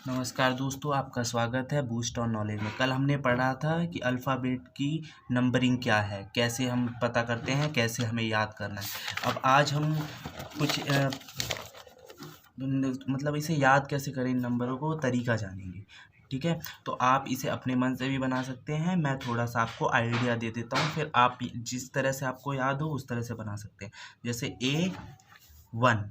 नमस्कार दोस्तों, आपका स्वागत है बूस्ट ऑन नॉलेज में। कल हमने पढ़ा था कि अल्फ़ाबेट की नंबरिंग क्या है, कैसे हम पता करते हैं, कैसे हमें याद करना है। अब आज हम कुछ मतलब इसे याद कैसे करें, इन नंबरों को तरीका जानेंगे। ठीक है, तो आप इसे अपने मन से भी बना सकते हैं। मैं थोड़ा सा आपको आइडिया दे देता हूँ, फिर आप जिस तरह से आपको याद हो उस तरह से बना सकते हैं। जैसे A1,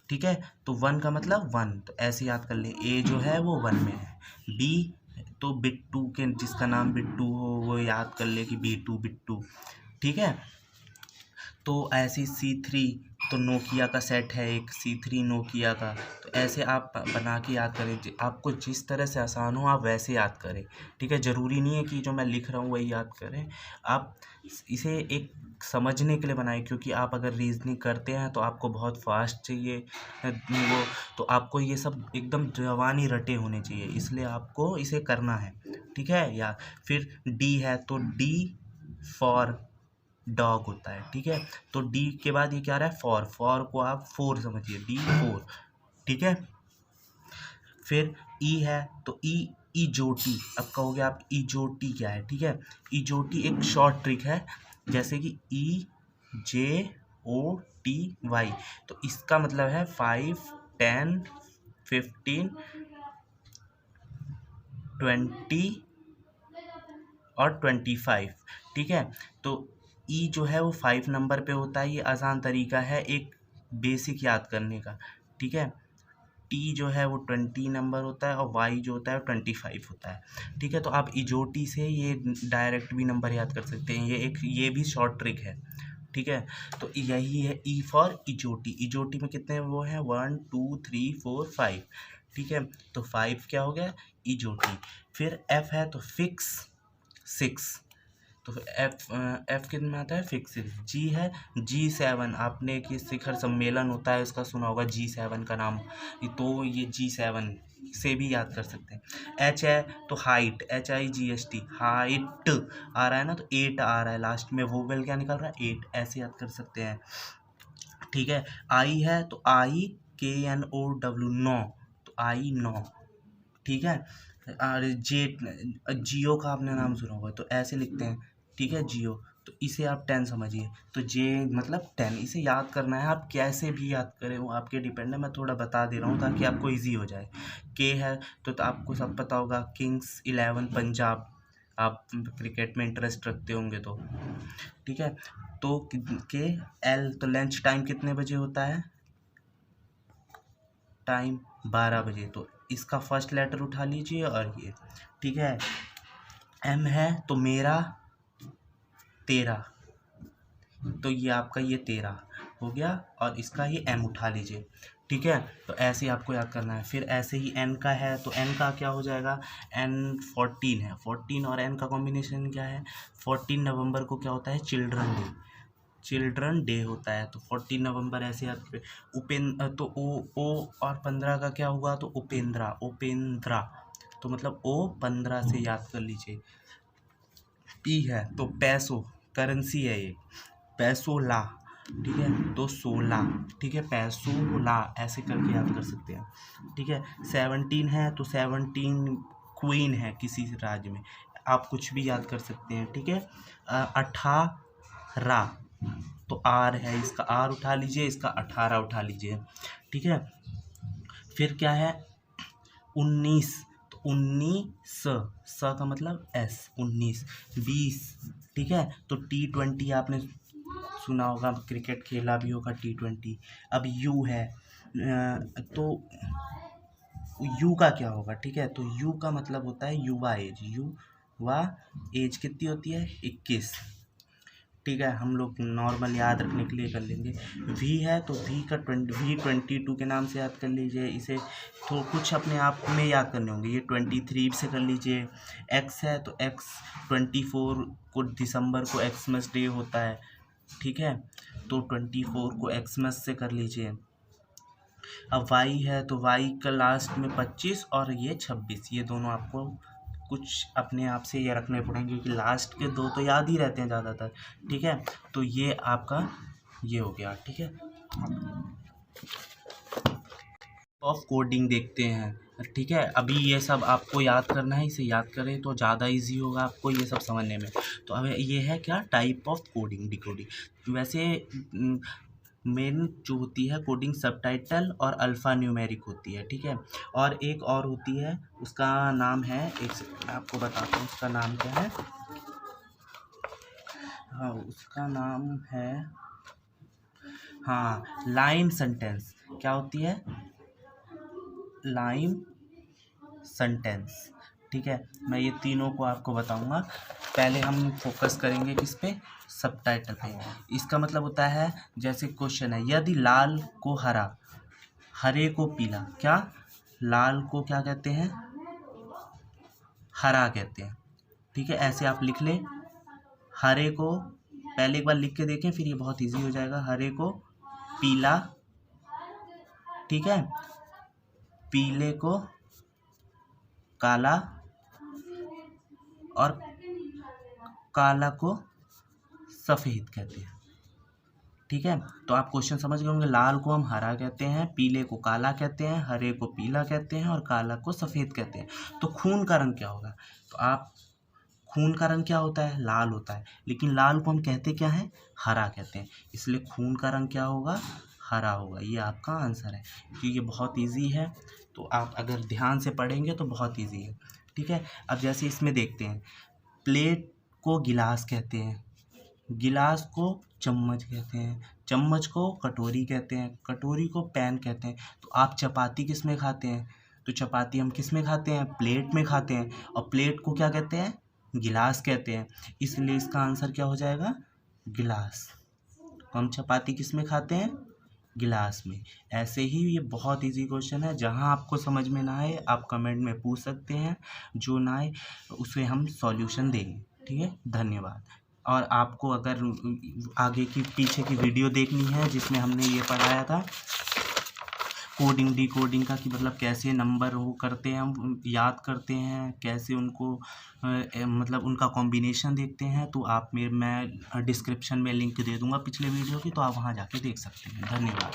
ठीक है, तो 1 का मतलब 1, तो ऐसे याद कर लें। ए जो है वो 1 में है। बी तो बिट्टू के, जिसका नाम बिट्टू हो वो याद कर ले कि B2 बिट्टू। ठीक है, तो ऐसी C3 तो नोकिया का सेट है एक, C3 नोकिया का। तो ऐसे आप बना के याद करें, आपको जिस तरह से आसान हो आप वैसे याद करें। ठीक है, ज़रूरी नहीं है कि जो मैं लिख रहा हूँ वही याद करें। आप इसे एक समझने के लिए बनाएं, क्योंकि आप अगर रीजनिंग करते हैं तो आपको बहुत फास्ट चाहिए वो, तो आपको ये सब एकदम जवानी रटे होने चाहिए, इसलिए आपको इसे करना है। ठीक है, या फिर डी है तो डी फॉर डॉग होता है। ठीक है, तो डी के बाद ये क्या आ रहा है, फॉर को आप 4 समझिए, D4। ठीक है, फिर ई है तो इजोटी। अब कहोगे आप इजोटी क्या है। ठीक है, इजोटी एक शॉर्ट ट्रिक है, जैसे कि EJOTY, तो इसका मतलब है 5, 10, 15, 20 और 25। ठीक है, तो ई जो है वो 5 नंबर पे होता है। ये आसान तरीका है एक बेसिक याद करने का। ठीक है, टी जो है वो 20 नंबर होता है और वाई जो होता है वो 25 होता है। ठीक है, तो आप इजोटी से ये डायरेक्ट भी नंबर याद कर सकते हैं, ये भी शॉर्ट ट्रिक है। ठीक है, तो यही है ई फॉर इजोटी। इजोटी में कितने वो हैं, 1 2 3 4 5। ठीक है, तो 5 क्या हो गया, इजोटी। फिर एफ है तो फिक्स 6, तो एफ कितने में आता है, फिक्स 6। जी है G7, आपने एक ये शिखर सम्मेलन होता है इसका सुना होगा, G7 का नाम, तो ये G7 से भी याद कर सकते हैं। एच है तो हाइट, HIGHT, हाइट आ रहा है ना, तो 8 आ रहा है लास्ट में, वोवेल क्या निकल रहा है, 8, ऐसे याद कर सकते हैं। ठीक है, आई है तो IKNOW, 9, तो आई 9। ठीक है, और जियो का आपने नाम सुना होगा, तो ऐसे लिखते हैं। ठीक है, जियो, तो इसे आप 10 समझिए, तो जे मतलब 10। इसे याद करना है, आप कैसे भी याद करें वो आपके डिपेंड है, मैं थोड़ा बता दे रहा हूँ ताकि आपको इजी हो जाए। के है तो आपको सब पता होगा, किंग्स 11 पंजाब, आप क्रिकेट में इंटरेस्ट रखते होंगे तो। ठीक है, तो के एल तो लंच टाइम कितने बजे होता है, टाइम 12 बजे, तो इसका फर्स्ट लेटर उठा लीजिए और ये। ठीक है, एम है तो मेरा 13, तो ये आपका ये 13 हो गया, और इसका ये एम उठा लीजिए। ठीक है, तो ऐसे ही आपको याद करना है। फिर ऐसे ही एन का है तो एन का क्या हो जाएगा, एन 14 है, 14 और एन का कॉम्बिनेशन क्या है, 14 नवंबर को क्या होता है, चिल्ड्रन डे होता है, तो 14 नवंबर ऐसे याद करें। तो ओ और 15 का क्या हुआ, तो उपेंद्रा, तो मतलब ओ 15 से याद कर लीजिए। पी है तो पैसो, करेंसी है ये, पैसोला। ठीक है, तो 16। ठीक है, पैसोला ऐसे करके याद कर सकते हैं। ठीक है, 17 है तो 17 क्वीन है किसी राज्य में, आप कुछ भी याद कर सकते हैं। ठीक है, 18 तो आर है, इसका आर उठा लीजिए, इसका 18 उठा लीजिए। ठीक है, फिर क्या है, 19, तो 19 स का मतलब S, 19, 20। ठीक है, तो T20 आपने सुना होगा, क्रिकेट खेला भी होगा T20। अब यू है तो यू का क्या होगा, ठीक है, तो यू का मतलब होता है युवा एज, युवा एज कितनी होती है, 21। ठीक है, हम लोग नॉर्मल याद रखने के लिए कर लेंगे। वी है तो V22 के नाम से याद कर लीजिए इसे, तो कुछ अपने आप में याद करने होंगे, ये 23 से कर लीजिए। एक्स है तो एक्स 24 को दिसंबर को एक्समस डे होता है। ठीक है, तो 24 को एक्समस से कर लीजिए। अब वाई है तो वाई का लास्ट में 25 और ये 26, ये दोनों आपको कुछ अपने आप से ये रखने पड़ेंगे, क्योंकि लास्ट के 2 तो याद ही रहते हैं ज़्यादातर। ठीक है, तो ये आपका ये हो गया। ठीक है। ऑफ कोडिंग देखते हैं। ठीक है, अभी ये सब आपको याद करना है, इसे याद करें तो ज़्यादा इजी होगा आपको ये सब समझने में। तो अब ये है क्या, टाइप ऑफ कोडिंग डिकोडिंग। वैसे मेन जो होती है कोडिंग सबटाइटल और अल्फ़ा न्यूमेरिक होती है। ठीक है, और एक और होती है, उसका नाम है, एक सेकंड मैं आपको बताता हूँ उसका नाम क्या है। हाँ, उसका नाम है, हाँ, लाइन सेंटेंस। क्या होती है, लाइन सेंटेंस। ठीक है, मैं ये तीनों को आपको बताऊंगा। पहले हम फोकस करेंगे किस पे, सबटाइटल पे। इसका मतलब होता है, जैसे क्वेश्चन है, यदि लाल को हरा, हरे को पीला, क्या, लाल को क्या कहते हैं, हरा कहते हैं। ठीक है, ऐसे आप लिख लें। हरे को पहले एक बार लिख के देखें, फिर ये बहुत इजी हो जाएगा। हरे को पीला, ठीक है, पीले को काला, और काला को सफ़ेद कहते हैं। ठीक है, तो आप क्वेश्चन समझ गए होंगे। लाल को हम हरा कहते हैं, पीले को काला कहते हैं, हरे को पीला कहते हैं, और काला को सफ़ेद कहते हैं। तो खून का रंग क्या होगा, तो आप, खून का रंग क्या होता है, लाल होता है, लेकिन लाल को हम कहते क्या हैं, हरा कहते हैं, इसलिए खून का रंग क्या होगा, हरा होगा। ये आपका आंसर है, क्योंकि ये बहुत इजी है, तो आप अगर ध्यान से पढ़ेंगे तो बहुत इजी है। ठीक है, अब जैसे इसमें देखते हैं, प्लेट को गिलास कहते हैं, गिलास को चम्मच कहते हैं, चम्मच को कटोरी कहते हैं, कटोरी को पैन कहते हैं। तो आप चपाती किस में खाते हैं, तो चपाती हम किस में खाते हैं, प्लेट में खाते हैं, और प्लेट को क्या कहते हैं, गिलास कहते हैं, इसलिए इसका आंसर क्या हो जाएगा, गिलास। तो हम चपाती किस में खाते हैं, गिलास में। ऐसे ही ये बहुत इजी क्वेश्चन है, जहां आपको समझ में ना आए आप कमेंट में पूछ सकते हैं, जो ना आए उसे हम सॉल्यूशन देंगे। ठीक है, धन्यवाद। और आपको अगर आगे की पीछे की वीडियो देखनी है जिसमें हमने ये पढ़ाया था कोडिंग डिकोडिंग का, कि मतलब कैसे नंबर वो करते हैं, हम याद करते हैं कैसे उनको, मतलब उनका कॉम्बिनेशन देखते हैं, तो आप मैं डिस्क्रिप्शन में लिंक दे दूंगा पिछले वीडियो की, तो आप वहाँ जाके देख सकते हैं। धन्यवाद।